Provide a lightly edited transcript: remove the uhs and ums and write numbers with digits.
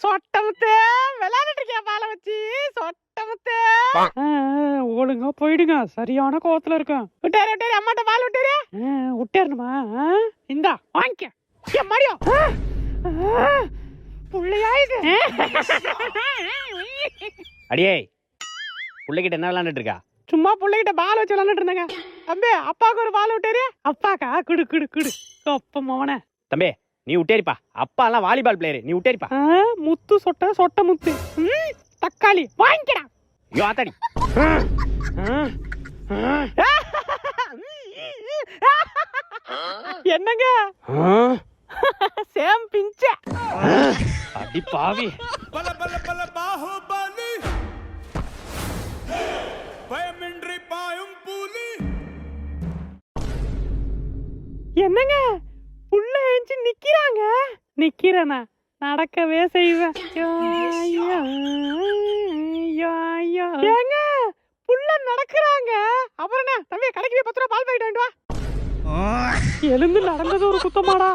சொட்டமுத்தே விளையாடிட்டு இருக்கியா பாலை வச்சு? சொட்டமுத்தே ஒழுங்கா போயிடுங்க, சரியான கோவத்துல இருக்கேன். விட்டாரு விட்டாரு, அம்மாட்ட பால் விட்டாரு. விட்டாருமா? இந்தா வாங்கிக்க மடியோ. புள்ளையா இது? அடியே, பிள்ளைகிட்ட என்ன விளையாண்டுட்டு இருக்கா? சும்மா பிள்ளைகிட்ட பால் வச்சு விளையாண்டுட்டு இருந்தேங்க. தம்பி அப்பாவுக்கு ஒரு பால் விட்டாரு. அப்பாக்கா? குடு குடு குடு. அப்ப மவனே. தம்பி நீ விட்டேரிப்பா, அப்பா எல்லாம் வாலிபால் பிளேயர், நீ விட்டேரிப்பா. முத்து சொட்ட முத்து. தக்காளி வாங்கிக்கடா. ஐயோ ஆத்தாடி. என்னங்க சேம் பிஞ்ச அடி பாவி. பல பல பல பாஹுபலி பயமின்றி பாயும் புலி. என்னங்க புள்ள ஏஞ்சி நிக்கிறாங்க? நிக்கிறேனா? நடக்கவே செய்வேன். ஏங்க புள்ள நடக்கிறாங்க. அப்புறம் என்ன தம்பி, கடைக்கு போய் 10 ரூபா பால் பாக்கெட் வாங்கிட்டு வா. எழுந்து நடந்தது ஒரு குத்தமாடா.